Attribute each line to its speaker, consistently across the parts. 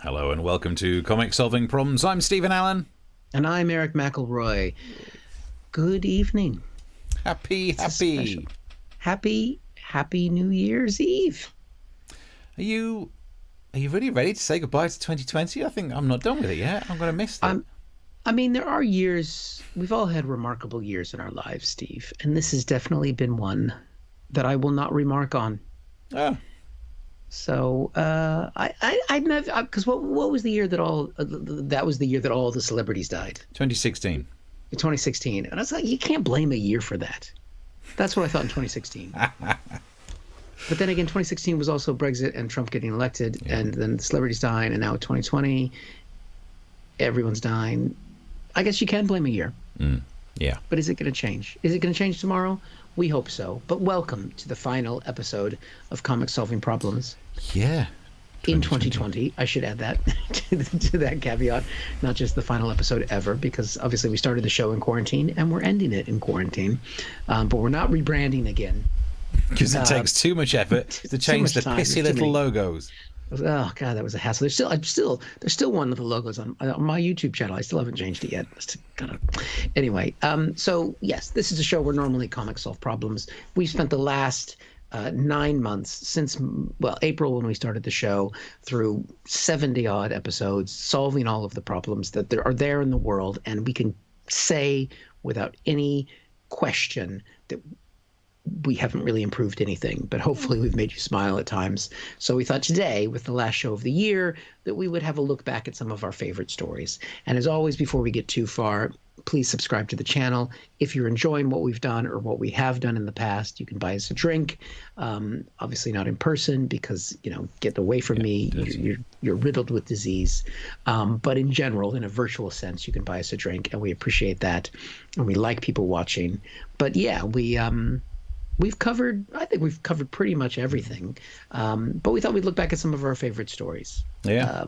Speaker 1: Hello and welcome to Comic Solving Problems. I'm Stephen Allen.
Speaker 2: And I'm Eric McElroy. Good evening.
Speaker 1: Happy
Speaker 2: New Year's Eve.
Speaker 1: Are you really ready to say goodbye to 2020? I think I'm not done with it yet. I'm going to miss that.
Speaker 2: I mean, there are years, we've all had remarkable years in our lives, Steve, and this has definitely been one that I will not remark on.
Speaker 1: Oh.
Speaker 2: So I never, because what was the year that that was the year that all the celebrities died?
Speaker 1: 2016.
Speaker 2: 2016. And I was like, you can't blame a year for that. That's what I thought in 2016. But then again, 2016 was also Brexit and Trump getting elected, and then the celebrities dying, and now 2020, everyone's dying. I guess you can blame a year.
Speaker 1: Yeah.
Speaker 2: But is it going to change? Is it going to change tomorrow? We hope so. But welcome to the final episode of Comic Solving Problems.
Speaker 1: Yeah.
Speaker 2: In 2020, I should add that to that caveat, not just the final episode ever, because obviously we started the show in quarantine and we're ending it in quarantine. But we're not rebranding again.
Speaker 1: Because it takes too much effort to change the pissy little logos.
Speaker 2: Oh God, that was a hassle. There's still one of the logos on my YouTube channel. I still haven't changed it yet. Anyway, so yes, this is a show where normally comics solve problems. We spent the last 9 months since April when we started the show through 70 odd episodes, solving all of the problems that are there in the world, and we can say without any question that we haven't really improved anything, but hopefully we've made you smile at times. So we thought today, with the last show of the year, that we would have a look back at some of our favorite stories. And as always, before we get too far, please subscribe to the channel. If you're enjoying what we've done or what we have done in the past, you can buy us a drink. Obviously not in person because, get away from me. You're riddled with disease. But in general, in a virtual sense, you can buy us a drink, and we appreciate that. And we like people watching. But yeah, I think we've covered pretty much everything. But we thought we'd look back at some of our favorite stories.
Speaker 1: Yeah.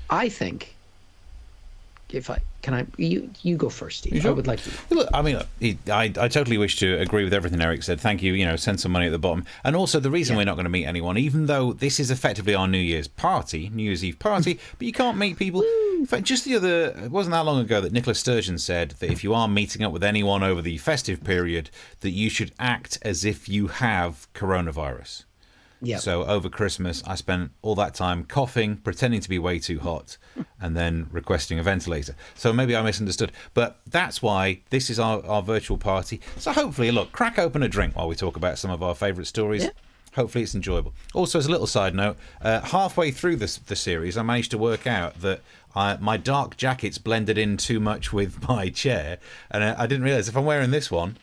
Speaker 2: I think you go first, Steve.
Speaker 1: Sure?
Speaker 2: I would like to.
Speaker 1: Look, I totally wish to agree with everything Eric said. Thank you. Send some money at the bottom. And also the reason we're not going to meet anyone, even though this is effectively our New Year's Eve party, but you can't meet people. In fact, it wasn't that long ago that Nicola Sturgeon said that if you are meeting up with anyone over the festive period, that you should act as if you have coronavirus.
Speaker 2: Yeah.
Speaker 1: So over Christmas, I spent all that time coughing, pretending to be way too hot, and then requesting a ventilator. So maybe I misunderstood. But that's why this is our virtual party. So hopefully, look, crack open a drink while we talk about some of our favourite stories. Yeah. Hopefully it's enjoyable. Also, as a little side note, halfway through the series, I managed to work out that my dark jacket's blended in too much with my chair. And I didn't realise if I'm wearing this one,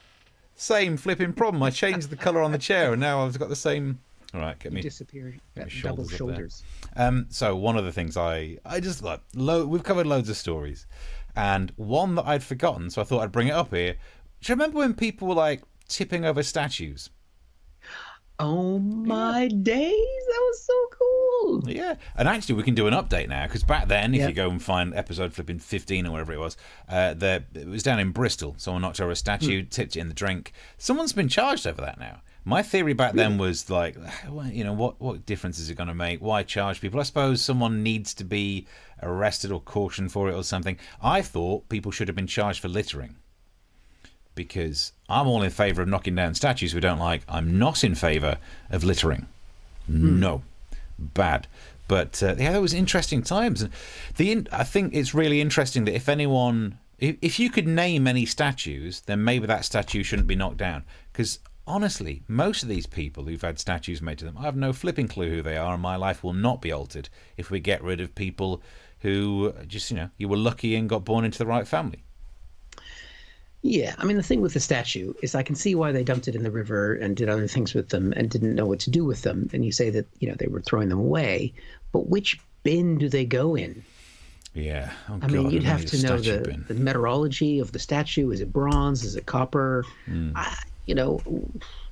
Speaker 1: same flipping problem. I changed the colour on the chair, and now I've got the same... All right, get me
Speaker 2: disappeared. Double shoulders.
Speaker 1: So one of the things I just like, we've covered loads of stories, and one that I'd forgotten, so I thought I'd bring it up here. Do you remember when people were like tipping over statues?
Speaker 2: Oh my days, that was so cool.
Speaker 1: Yeah, and actually we can do an update now, because back then, if you go and find episode flipping 15 or whatever it was, it was down in Bristol. Someone knocked over a statue, tipped it in the drink. Someone's been charged over that now. My theory back then was like, what difference is it going to make? Why charge people? I suppose someone needs to be arrested or cautioned for it or something. I thought people should have been charged for littering, because I'm all in favour of knocking down statues we don't like. I'm not in favour of littering. No. Bad. But it was interesting times. And I think it's really interesting that if you could name any statues, then maybe that statue shouldn't be knocked down. Because honestly, most of these people who've had statues made to them, I have no flipping clue who they are, and my life will not be altered if we get rid of people who just, you were lucky and got born into the right family.
Speaker 2: Yeah, I mean, the thing with the statue is I can see why they dumped it in the river and did other things with them and didn't know what to do with them. And you say that, they were throwing them away, but which bin do they go in?
Speaker 1: Yeah.
Speaker 2: I mean, you'd have to know the metallurgy of the statue. Is it bronze? Is it copper?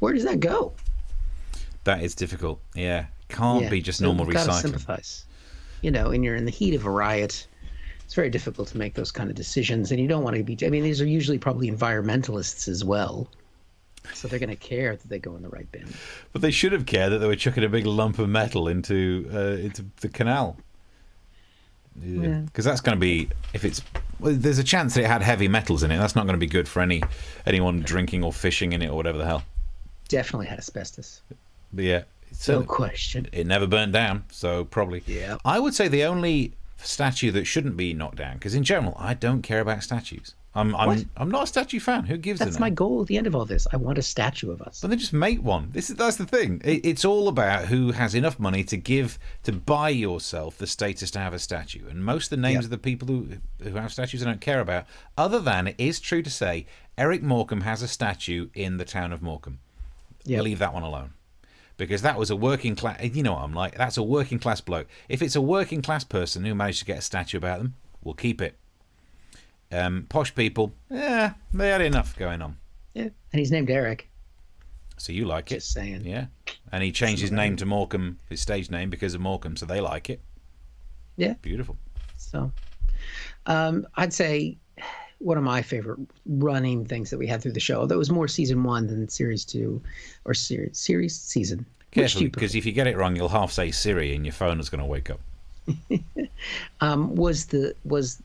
Speaker 2: Where does that go?
Speaker 1: That is difficult. Yeah. Can't be just normal recycling. You've got to
Speaker 2: sympathize. And you're in the heat of a riot. It's very difficult to make those kind of decisions, and you don't want to be... I mean, these are usually probably environmentalists as well, so they're going to care that they go in the right bin.
Speaker 1: But they should have cared that they were chucking a big lump of metal into the canal. Because that's going to be, if it's, well, there's a chance that it had heavy metals in it. That's not going to be good for anyone drinking or fishing in it or whatever the hell.
Speaker 2: Definitely had asbestos.
Speaker 1: But yeah.
Speaker 2: No question.
Speaker 1: It never burnt down, so probably.
Speaker 2: Yeah.
Speaker 1: I would say the only statue that shouldn't be knocked down, because in general, I don't care about statues. I'm not a statue fan. Who gives a
Speaker 2: That's my goal at the end of all this. I want a statue of us.
Speaker 1: But then just make one. That's the thing. It's all about who has enough money to buy yourself the status to have a statue. And most of the names of the people who have statues I don't care about, other than it is true to say Eric Morecambe has a statue in the town of Morecambe.
Speaker 2: Yep.
Speaker 1: Leave that one alone. Because that was a working class, you know what I'm like, that's a working class bloke. If it's a working class person who managed to get a statue about them, we'll keep it. Posh people, they had enough going on.
Speaker 2: Yeah, and he's named Eric.
Speaker 1: So you like it.
Speaker 2: Just saying.
Speaker 1: Yeah. And he changed his name to Morecambe, his stage name, because of Morecambe, so they like it.
Speaker 2: Yeah.
Speaker 1: Beautiful.
Speaker 2: So, I'd say one of my favorite running things that we had through the show, that was more season 1 than series 2, or season.
Speaker 1: Carefully, because if you get it wrong, you'll half say Siri and your phone is going to wake up.
Speaker 2: Was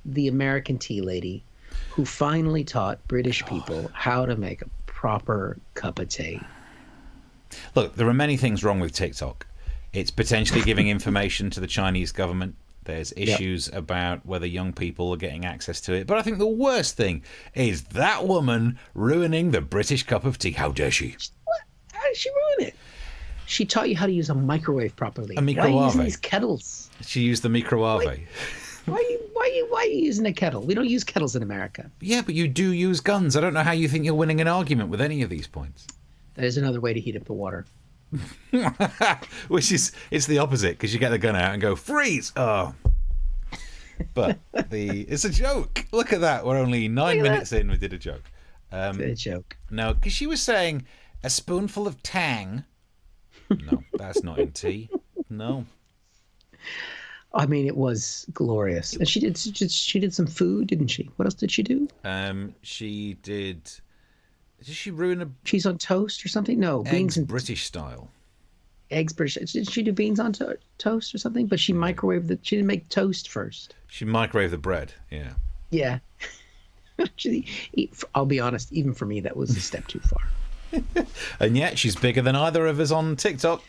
Speaker 2: the American tea lady who finally taught British people how to make a proper cup of tea.
Speaker 1: Look, there are many things wrong with TikTok. It's potentially giving information to the Chinese government. There's issues about whether young people are getting access to it. But I think the worst thing is that woman ruining the British cup of tea. How dare she?
Speaker 2: What? How did she ruin it? She taught you how to use a microwave properly.
Speaker 1: A microwave.
Speaker 2: Why are you using these kettles?
Speaker 1: She used the microwave.
Speaker 2: Why are you using a kettle? We don't use kettles in America.
Speaker 1: Yeah, but you do use guns. I don't know how you think you're winning an argument with any of these points.
Speaker 2: That is another way to heat up the water.
Speaker 1: Which is, it's the opposite, because you get the gun out and go, freeze! Oh. But it's a joke. Look at that. We're only 9 minutes in. We did a joke.
Speaker 2: It's a joke.
Speaker 1: No, because she was saying a spoonful of tang. No, that's not in tea. No.
Speaker 2: I mean, it was glorious. And she did some food, didn't she? What else did she do?
Speaker 1: She did. Did she ruin a
Speaker 2: cheese on toast or something? No,
Speaker 1: beans and British style.
Speaker 2: Eggs British. Did she do beans on toast or something? But she microwaved the. She didn't make toast first.
Speaker 1: She microwaved the bread. Yeah.
Speaker 2: Yeah. I'll be honest. Even for me, that was a step too far.
Speaker 1: And yet, she's bigger than either of us on TikTok.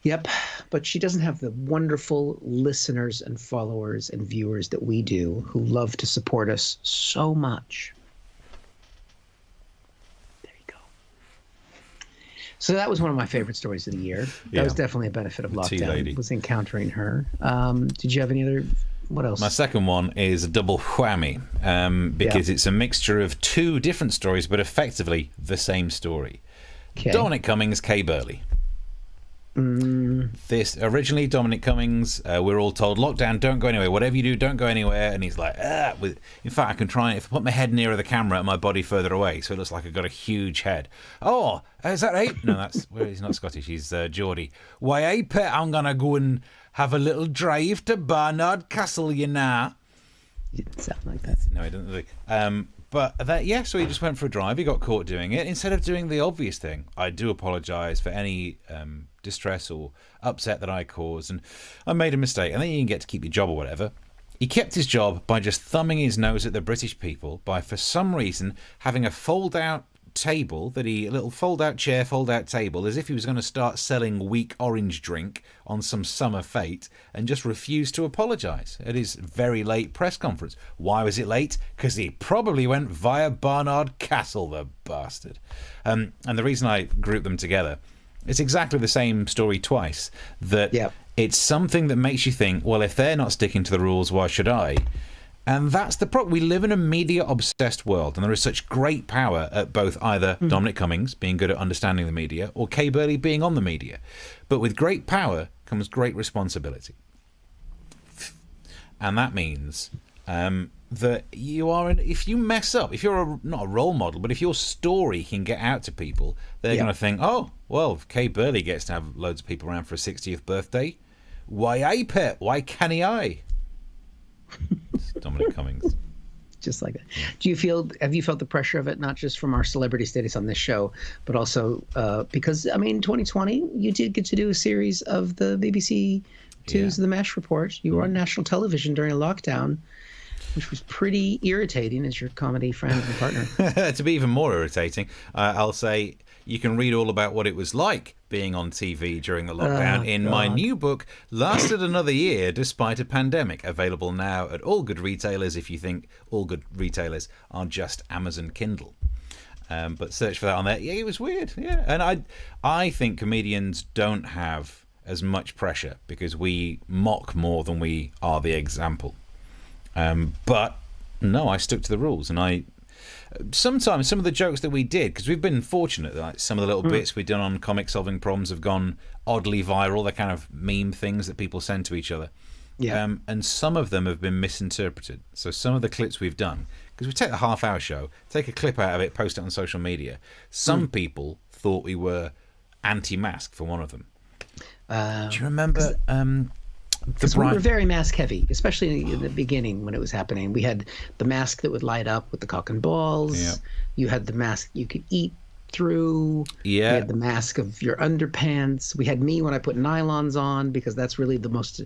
Speaker 2: Yep, but she doesn't have the wonderful listeners and followers and viewers that we do, who love to support us so much. There you go. So that was one of my favorite stories of the year. That was definitely a benefit of lockdown. Was encountering her. Did you have any other? What else?
Speaker 1: My second one is a double whammy, because it's a mixture of two different stories, but effectively the same story. Okay. Dominic Cummings, Kay Burley. This originally Dominic Cummings, we're all told lockdown, don't go anywhere, whatever you do, don't go anywhere, and he's like, in fact, I can try, if I put my head nearer the camera and my body further away, so it looks like I've got a huge head. Oh, is that right? No, that's he's not Scottish, he's Geordie. Why, I bet I'm gonna go and have a little drive to Barnard Castle, you know.
Speaker 2: You didn't sound like that.
Speaker 1: No, he didn't really. But so he just went for a drive. He got caught doing it. Instead of doing the obvious thing, I do apologise for any distress or upset that I caused, and I made a mistake. And then you can get to keep your job or whatever. He kept his job by just thumbing his nose at the British people by, for some reason, having a fold-out table, a little fold-out chair, fold-out table, as if he was going to start selling weak orange drink on some summer fete, and just refused to apologise at his very late press conference. Why was it late? Because he probably went via Barnard Castle, the bastard. And the reason I grouped them together, it's exactly the same story twice, that it's something that makes you think, well, if they're not sticking to the rules, why should I? And that's the problem. We live in a media-obsessed world, and there is such great power at both either Dominic Cummings being good at understanding the media or Kay Burley being on the media. But with great power comes great responsibility. And that means that you are, if you mess up, if you're not a role model, but if your story can get out to people, they're going to think, oh, well, if Kay Burley gets to have loads of people around for a 60th birthday, why I pet? Why can't I? Dominic Cummings.
Speaker 2: Just like that. Have you felt the pressure of it, not just from our celebrity status on this show, but also because, I mean, 2020, you did get to do a series of the BBC to the MASH report. You were on national television during a lockdown, which was pretty irritating as your comedy friend and partner.
Speaker 1: To be even more irritating, I'll say you can read all about what it was like being on TV during the lockdown in my new book, Lasted Another Year Despite a Pandemic, available now at all good retailers if you think all good retailers are just Amazon Kindle. But search for that on there. Yeah, it was weird. Yeah, and I think comedians don't have as much pressure because we mock more than we are the example. But no, I stuck to the rules, and sometimes some of the jokes that we did, because we've been fortunate, like some of the little bits we've done on comic solving problems have gone oddly viral. They're kind of meme things that people send to each other. Yeah. And some of them have been misinterpreted. So some of the clips we've done, because we take a half-hour show, take a clip out of it, post it on social media. Some people thought we were anti-mask for one of them. Do you remember?
Speaker 2: Because we were very mask heavy, especially in the beginning when it was happening. We had the mask that would light up with the cock and balls. Yeah. You had the mask you could eat through. Yeah. You had the mask of your underpants. We had me when I put nylons on, because that's really the most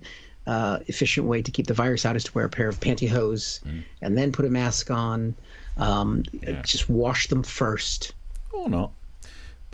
Speaker 2: efficient way to keep the virus out, is to wear a pair of pantyhose and then put a mask on. Just wash them first.
Speaker 1: Or not.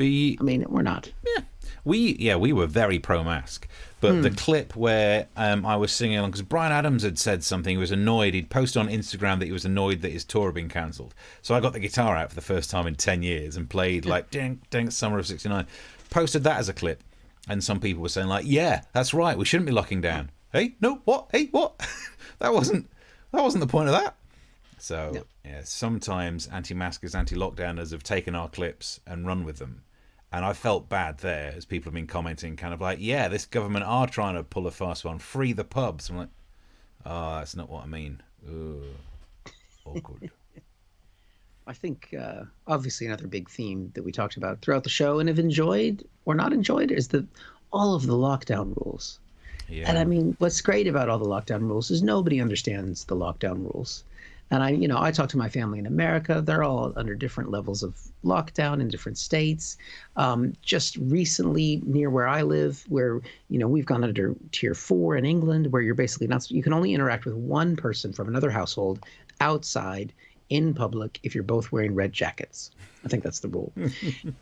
Speaker 2: I mean, we're not.
Speaker 1: Yeah. We were very pro-mask. But the clip where I was singing along, because Bryan Adams had said something, he was annoyed. He'd posted on Instagram that he was annoyed that his tour had been cancelled. So I got the guitar out for the first time in 10 years and played like Ding Ding Summer of '69. Posted that as a clip. And some people were saying like, yeah, that's right, we shouldn't be locking down. Hey, no, what? Hey, what? that wasn't the point of that. So yeah, sometimes anti-maskers, anti-lockdowners have taken our clips and run with them. And I felt bad there, as people have been commenting, kind of like, yeah, this government are trying to pull a fast one, free the pubs. I'm like, oh, that's not what I mean. Ugh. Awkward.
Speaker 2: I think, obviously, another big theme that we talked about throughout the show and have enjoyed or not enjoyed is all of the lockdown rules. Yeah. And I mean, what's great about all the lockdown rules is nobody understands the lockdown rules. And I talk to my family in America. They're all under different levels of lockdown in different states. Just recently, near where I live, where we've gone under Tier 4 in England, where you're basically not. You can only interact with one person from another household outside in public if you're both wearing red jackets. I think that's the rule.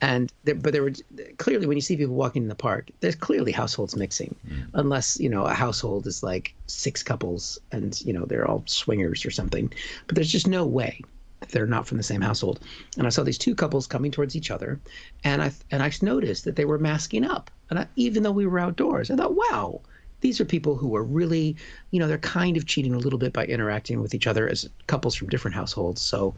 Speaker 2: But there were clearly, when you see people walking in the park, there's clearly households mixing, unless a household is like 6 couples and they're all swingers or something. But there's just no way that they're not from the same household. And I saw these 2 couples coming towards each other, and I noticed that they were masking up. And even though we were outdoors, I thought, wow. These are people who are really, they're kind of cheating a little bit by interacting with each other as couples from different households. So,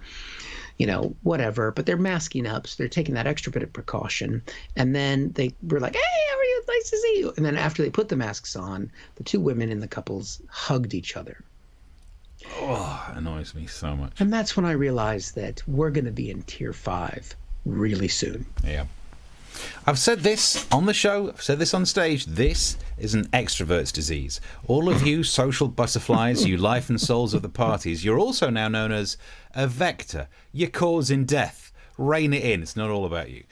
Speaker 2: whatever. But they're masking up. So they're taking that extra bit of precaution. And then they were like, hey, how are you? Nice to see you. And then after they put the masks on, the 2 women in the couples hugged each other.
Speaker 1: Oh, it annoys me so much.
Speaker 2: And that's when I realized that we're going to be in Tier 5 really soon.
Speaker 1: Yeah. I've said this on the show, I've said this on stage, this is an extrovert's disease. All of you social butterflies, you life and souls of the parties, you're also now known as a vector. You're causing death. Rein it in. It's not all about you.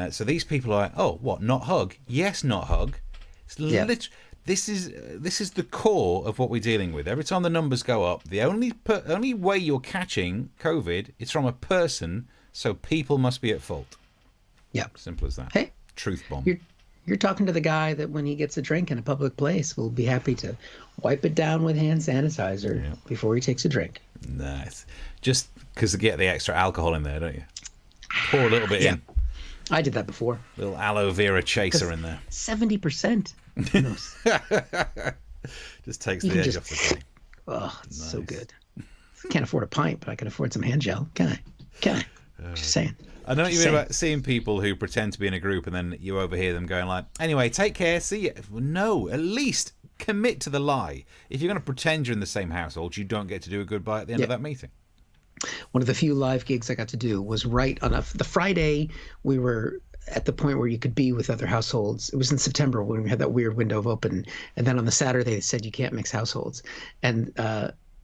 Speaker 1: So these people are like, oh, what, not hug? Yes, not hug. It's this is the core of what we're dealing with. Every time the numbers go up, the only way you're catching COVID is from a person, so people must be at fault.
Speaker 2: Yeah.
Speaker 1: Simple as that.
Speaker 2: Hey.
Speaker 1: Truth bomb.
Speaker 2: You're talking to the guy that when he gets a drink in a public place will be happy to wipe it down with hand sanitizer before he takes a drink.
Speaker 1: Nice. Just because they get the extra alcohol in there, don't you? Pour a little bit in.
Speaker 2: I did that before.
Speaker 1: Little aloe vera chaser in there.
Speaker 2: 70%.
Speaker 1: Just takes the edge off the thing.
Speaker 2: Oh, it's so good. Can't afford a pint, but I can afford some hand gel. Can I? Just saying.
Speaker 1: I know what you mean about seeing people who pretend to be in a group and then you overhear them going like, anyway, take care, see you. No, at least commit to the lie. If you're going to pretend you're in the same household, you don't get to do a goodbye at the end of that meeting.
Speaker 2: One of the few live gigs I got to do was right on the Friday. We were at the point where you could be with other households. It was in September when we had that weird window of open. And then on the Saturday, they said you can't mix households. And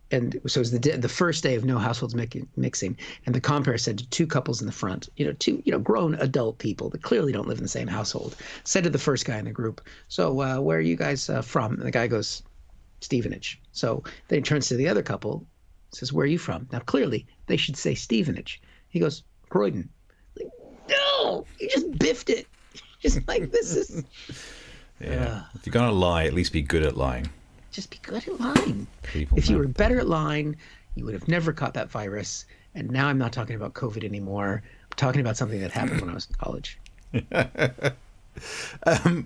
Speaker 2: And so it was the first day of no households mixing, and the compere said to two couples in the front, two grown adult people that clearly don't live in the same household, said to the first guy in the group, "So where are you guys from?" And the guy goes, "Stevenage." So then he turns to the other couple, says, "Where are you from?" Now clearly they should say Stevenage. He goes, "Croydon." Like, no, you just biffed it. Just like this is.
Speaker 1: Yeah. If you're gonna lie, at least be good at lying.
Speaker 2: Just be good at lying. If you were better at lying, you would have never caught that virus. And now I'm not talking about COVID anymore. I'm talking about something that happened when I was in college.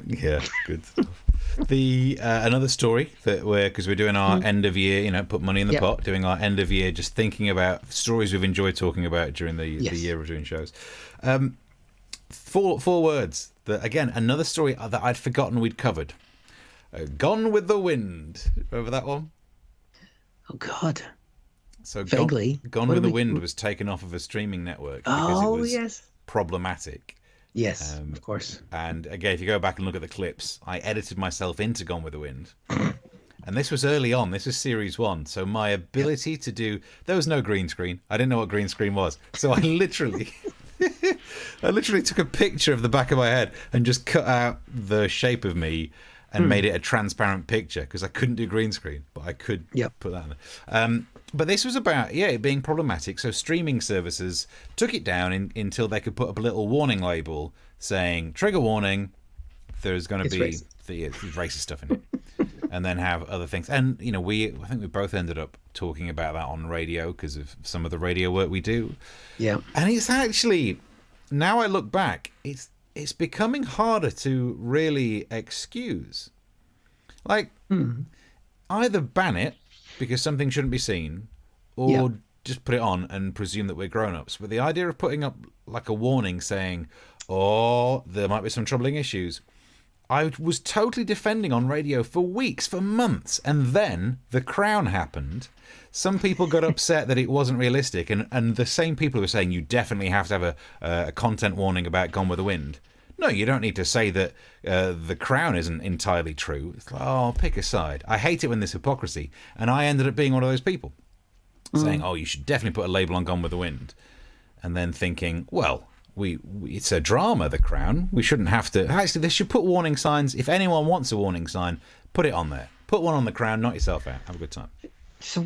Speaker 1: Yeah, good stuff. Another story that because we're doing our end of year, put money in the pot, doing our end of year, just thinking about stories we've enjoyed talking about during the year of doing shows. Four words. Again, another story that I'd forgotten we'd covered. Gone with the Wind. Remember that one?
Speaker 2: Oh, God.
Speaker 1: So
Speaker 2: vaguely.
Speaker 1: Gone with the Wind was taken off of a streaming network because it was problematic.
Speaker 2: Yes, of course.
Speaker 1: And again, if you go back and look at the clips, I edited myself into Gone with the Wind. And this was early on. This was series 1. So my ability to do... There was no green screen. I didn't know what green screen was. So I literally... took a picture of the back of my head and just cut out the shape of me and made it a transparent picture because I couldn't do green screen, but I could put that in there. But this was about, it being problematic. So streaming services took it down until they could put up a little warning label saying, trigger warning, there's going to be racist stuff in it. And then have other things. And, I think we both ended up talking about that on radio because of some of the radio work we do.
Speaker 2: Yeah.
Speaker 1: And it's actually, now I look back, it's becoming harder to really excuse. Like, either ban it because something shouldn't be seen, or just put it on and presume that we're grown-ups. But the idea of putting up like a warning saying, there might be some troubling issues, I was totally defending on radio for weeks, for months, and then The Crown happened. Some people got upset that it wasn't realistic, and the same people who were saying you definitely have to have a content warning about Gone with the Wind. No, you don't need to say that The Crown isn't entirely true. It's like, pick a side. I hate it when there's hypocrisy, and I ended up being one of those people, saying, you should definitely put a label on Gone with the Wind, and then thinking, well... it's a drama, The Crown. We shouldn't have to. Actually, they should put warning signs. If anyone wants a warning sign, put it on there. Put one on The Crown, knock yourself out. Have a good time.
Speaker 2: So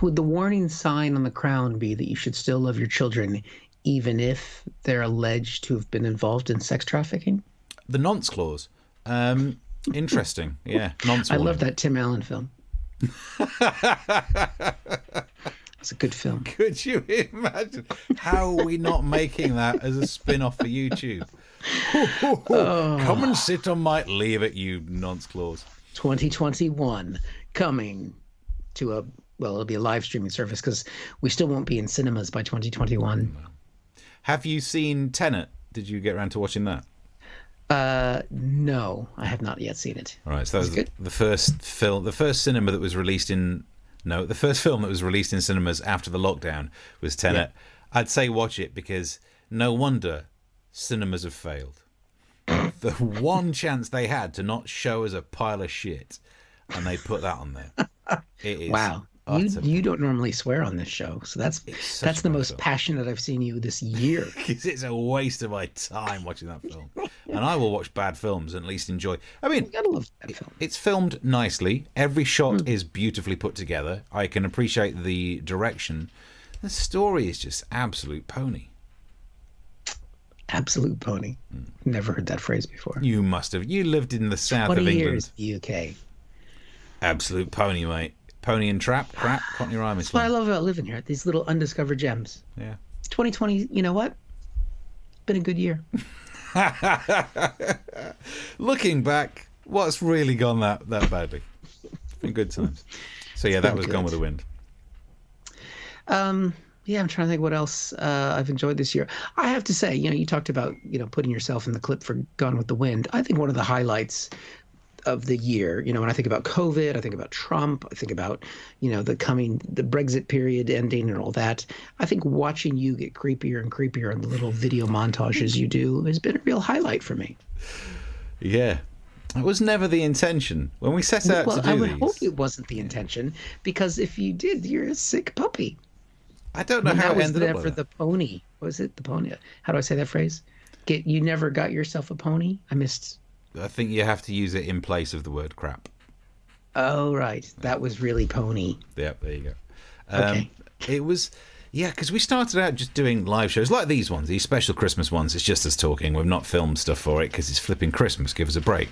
Speaker 2: would the warning sign on The Crown be that you should still love your children even if they're alleged to have been involved in sex trafficking?
Speaker 1: The nonce clause. Interesting. Yeah, nonce warning.
Speaker 2: I love that Tim Allen film. It's a good film.
Speaker 1: Could you imagine? How are we not making that as a spin-off for YouTube? Come and sit on my... Leave it, you nonce clause.
Speaker 2: 2021 coming to it'll be a live streaming service because we still won't be in cinemas by 2021.
Speaker 1: Have you seen Tenet? Did you get around to watching that?
Speaker 2: No, I have not yet seen it.
Speaker 1: All right, so that was the first film, the first cinema that was released in... No, the first film that was released in cinemas after the lockdown was Tenet. Yeah. I'd say watch it because no wonder cinemas have failed. The one chance they had to not show as a pile of shit, and they put that on there. It is
Speaker 2: wow. You don't normally swear on this show, so that's the most passionate I've seen you this year.
Speaker 1: Because it's a waste of my time watching that film. And I will watch bad films and at least enjoy. I mean,
Speaker 2: you gotta love bad film.
Speaker 1: It's filmed nicely. Every shot is beautifully put together. I can appreciate the direction. The story is just absolute pony.
Speaker 2: Absolute pony. Never heard that phrase before.
Speaker 1: You must have. You lived in the south of England.
Speaker 2: 20 years UK.
Speaker 1: Absolute pony, mate. Pony and crap, Cockney rhyme.
Speaker 2: That's what I love about living here. These little undiscovered gems.
Speaker 1: Yeah.
Speaker 2: 2020, you know what? Been a good year.
Speaker 1: Looking back, what's really gone that badly? It's been good times. So yeah, that was good. Gone with the Wind.
Speaker 2: Yeah, I'm trying to think what else I've enjoyed this year. I have to say, you talked about, putting yourself in the clip for Gone with the Wind. I think one of the highlights of the year, when I think about COVID, I think about Trump, I think about, the Brexit period ending and all that. I think watching you get creepier and creepier in the little video montages you do has been a real highlight for me.
Speaker 1: Yeah. It was never the intention. When we set out to do
Speaker 2: I would
Speaker 1: these...
Speaker 2: hope it wasn't the intention, because if you did, you're a sick puppy.
Speaker 1: I don't know how it ended up
Speaker 2: never
Speaker 1: like
Speaker 2: the pony. Was it the pony? How do I say that phrase? You never got yourself a pony? I missed...
Speaker 1: I think you have to use it in place of the word crap.
Speaker 2: Oh, right. That was really pony.
Speaker 1: Yep, there you go.
Speaker 2: Okay.
Speaker 1: It was... Yeah, because we started out just doing live shows like these ones, these special Christmas ones. It's just us talking. We've not filmed stuff for it because it's flipping Christmas. Give us a break.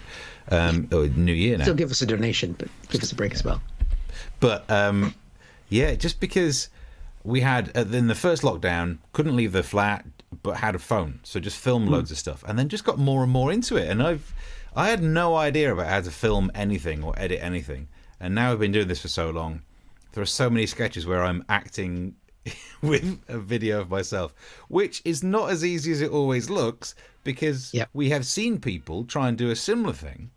Speaker 1: Or New Year now.
Speaker 2: Still give us a donation, but give us a break as well.
Speaker 1: But, yeah, just because we had, in the first lockdown, couldn't leave the flat, but had a phone. So just filmed loads of stuff. And then just got more and more into it. And I had no idea about how to film anything or edit anything. And now I've been doing this for so long. There are so many sketches where I'm acting... with a video of myself, which is not as easy as it always looks, because we have seen people try and do a similar thing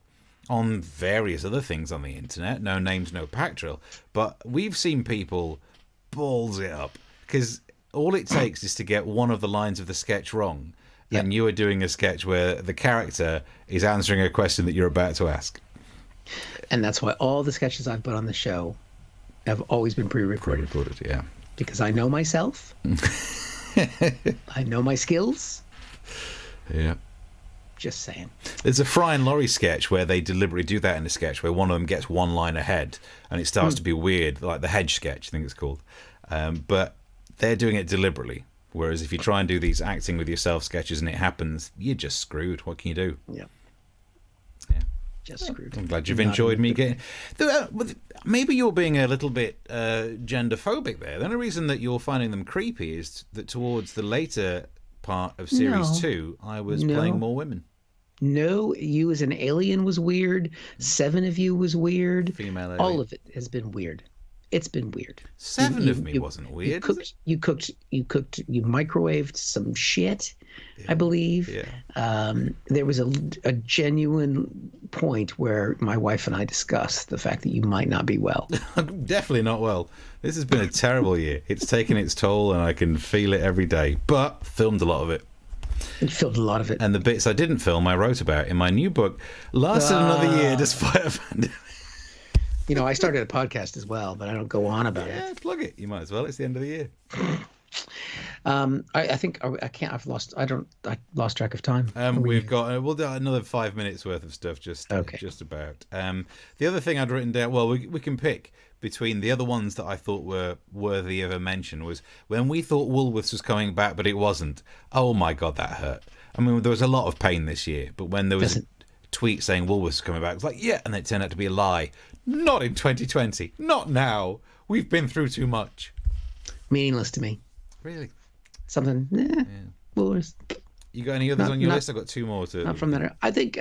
Speaker 1: on various other things on the internet. No names, no pack drill, but we've seen people balls it up, because all it takes is to get one of the lines of the sketch wrong, and you are doing a sketch where the character is answering a question that you're about to ask.
Speaker 2: And that's why all the sketches I've put on the show have always been pre-recorded.
Speaker 1: Yeah.
Speaker 2: Because I know myself. I know my skills.
Speaker 1: Yeah.
Speaker 2: Just saying.
Speaker 1: There's a Fry and Laurie sketch where they deliberately do that in a sketch where one of them gets one line ahead and it starts to be weird, like the hedge sketch, I think it's called. But they're doing it deliberately. Whereas if you try and do these acting with yourself sketches and it happens, you're just screwed. What can you do?
Speaker 2: Yeah. Just screwed.
Speaker 1: I'm glad you've enjoyed me getting... Maybe you're being a little bit gender-phobic there. The only reason that you're finding them creepy is that towards the later part of Series 2, I was playing more women.
Speaker 2: No, you as an alien was weird. 7 of you was weird.
Speaker 1: Female alien.
Speaker 2: All of it has been weird. It's been weird.
Speaker 1: 7 of me wasn't weird.
Speaker 2: You microwaved some shit, I believe.
Speaker 1: Yeah.
Speaker 2: There was a genuine point where my wife and I discussed the fact that you might not be well.
Speaker 1: I'm definitely not well. This has been a terrible year. It's taken its toll and I can feel it every day. But filmed a lot of it.
Speaker 2: And filmed a lot of it.
Speaker 1: And the bits I didn't film, I wrote about in my new book. Lasted another year despite a pandemic.
Speaker 2: You know, I started a podcast as well, but I don't go on about it.
Speaker 1: Yeah, plug it. You might as well. It's the end of the year.
Speaker 2: I think I can't. I lost track of time.
Speaker 1: We've got we'll do another 5 minutes worth of stuff. Just about. The other thing I'd written down. Well, we can pick between the other ones that I thought were worthy of a mention. Was when we thought Woolworths was coming back, but it wasn't. Oh my God, that hurt. I mean, there was a lot of pain this year, but when there was a tweet saying Woolworths was coming back, it was like, yeah, and it turned out to be a lie. Not in 2020. Not now. We've been through too much.
Speaker 2: Meaningless to me.
Speaker 1: Really?
Speaker 2: Something. Woolworths.
Speaker 1: You got any others on your list? I've got 2 more to.
Speaker 2: Not from that. I think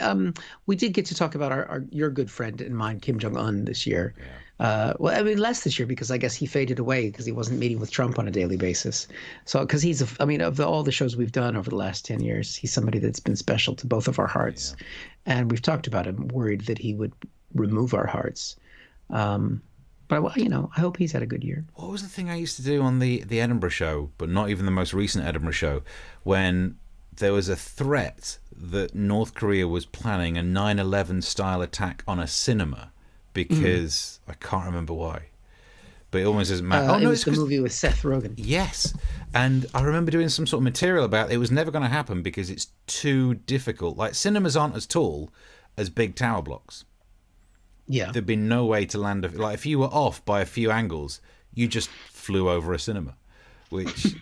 Speaker 2: we did get to talk about your good friend and mine, Kim Jong-un, this year. Yeah. Well, I mean, less this year because I guess he faded away because he wasn't meeting with Trump on a daily basis. So, because he's, of all the shows we've done over the last 10 years, he's somebody that's been special to both of our hearts. Yeah. And we've talked about him, worried that he would remove our hearts. But I hope he's had a good year.
Speaker 1: What was the thing I used to do on the Edinburgh show, but not even the most recent Edinburgh show, when there was a threat that North Korea was planning a 9/11 style attack on a cinema because I can't remember why. But it almost doesn't matter.
Speaker 2: It was the movie with Seth Rogen.
Speaker 1: Yes. And I remember doing some sort of material about it. It was never going to happen because it's too difficult. Like, cinemas aren't as tall as big tower blocks.
Speaker 2: Yeah.
Speaker 1: There'd be no way to land like if you were off by a few angles, you just flew over a cinema, which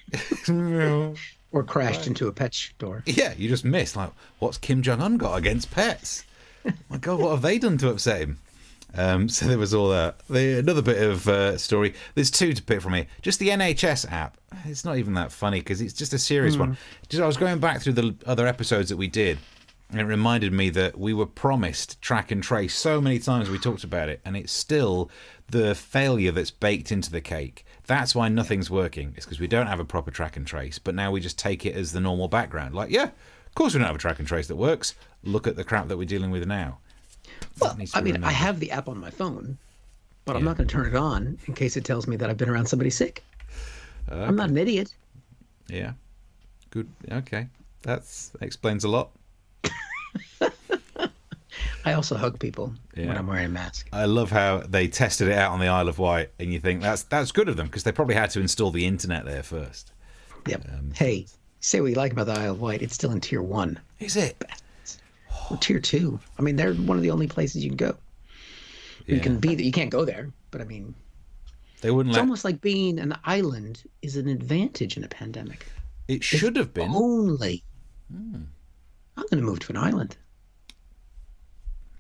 Speaker 2: or crashed into a pet store.
Speaker 1: Yeah, you just missed. Like, what's Kim Jong-un got against pets? My God, what have they done to upset him? So there was all that. Another bit of story. There's 2 to pick from here. Just the NHS app. It's not even that funny because it's just a serious one. I was going back through the other episodes that we did. And it reminded me that we were promised track and trace so many times we talked about it, and it's still the failure that's baked into the cake. That's why nothing's working. It's because we don't have a proper track and trace, but now we just take it as the normal background. Like, yeah, of course we don't have a track and trace that works. Look at the crap that we're dealing with now.
Speaker 2: Well, I have the app on my phone, but I'm not going to turn it on in case it tells me that I've been around somebody sick. Okay. I'm not an idiot.
Speaker 1: Yeah. Good. Okay. That explains a lot.
Speaker 2: I also hug people when I'm wearing a mask.
Speaker 1: I love how they tested it out on the Isle of Wight, and you think that's good of them because they probably had to install the internet there first.
Speaker 2: Yep. Hey, say what you like about the Isle of Wight, it's still in tier 1.
Speaker 1: Is it?
Speaker 2: Or tier 2. I mean, they're one of the only places you can go. You can be. You can't go there, but I mean,
Speaker 1: they wouldn't.
Speaker 2: It's almost like being an island is an advantage in a pandemic.
Speaker 1: It should have been.
Speaker 2: Only. I'm going to move to an island.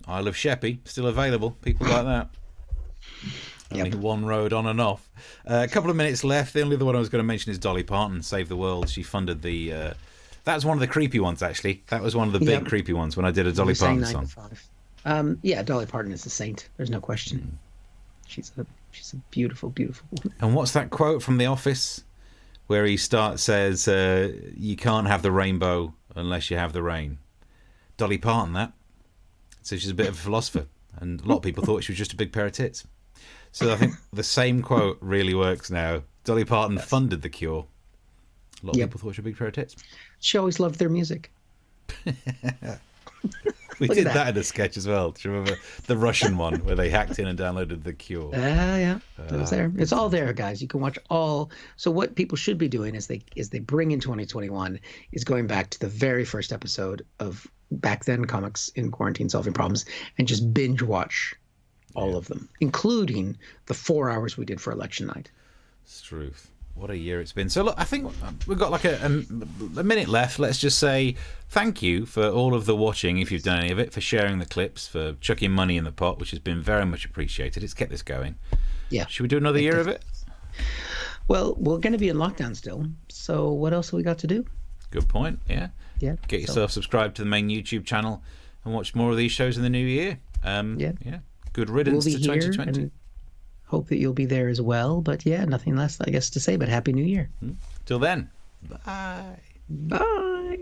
Speaker 1: Isle of Sheppey, still available. People like that. Only one road on and off. A couple of minutes left. The only other one I was going to mention is Dolly Parton, Save the World. She funded the... that's one of the creepy ones, actually. That was one of the big creepy ones when I did a Dolly Parton song.
Speaker 2: Yeah, Dolly Parton is a saint. There's no question. She's a beautiful, beautiful woman.
Speaker 1: And what's that quote from The Office where he says, you can't have the rainbow unless you have the rain? Dolly Parton, that. So she's a bit of a philosopher. And a lot of people thought she was just a big pair of tits. So I think the same quote really works now. Dolly Parton funded The Cure. A lot of people thought she was a big pair of tits.
Speaker 2: She always loved their music.
Speaker 1: We did that in a sketch as well. Do you remember the Russian one where they hacked in and downloaded The Cure?
Speaker 2: Yeah, it was there. It's all there, guys. You can watch all. So what people should be doing is they bring in 2021 is going back to the very first episode of back then Comics in Quarantine Solving Problems and just binge watch all of them, including the 4 hours we did for election night.
Speaker 1: It's truth. What a year it's been. So look, I think we've got like a minute left. Let's just say thank you for all of the watching, if you've done any of it, for sharing the clips, for chucking money in the pot, which has been very much appreciated. It's kept this going.
Speaker 2: Yeah.
Speaker 1: Should we do another year of it?
Speaker 2: Well, we're going to be in lockdown still. So what else have we got to do?
Speaker 1: Good point. Yeah.
Speaker 2: Yeah.
Speaker 1: Get yourself subscribed to the main YouTube channel and watch more of these shows in the new year. Yeah. Good riddance to 2020.
Speaker 2: And hope that you'll be there as well. But yeah, nothing less, I guess, to say but Happy New Year.
Speaker 1: Till then. Bye.
Speaker 2: Bye.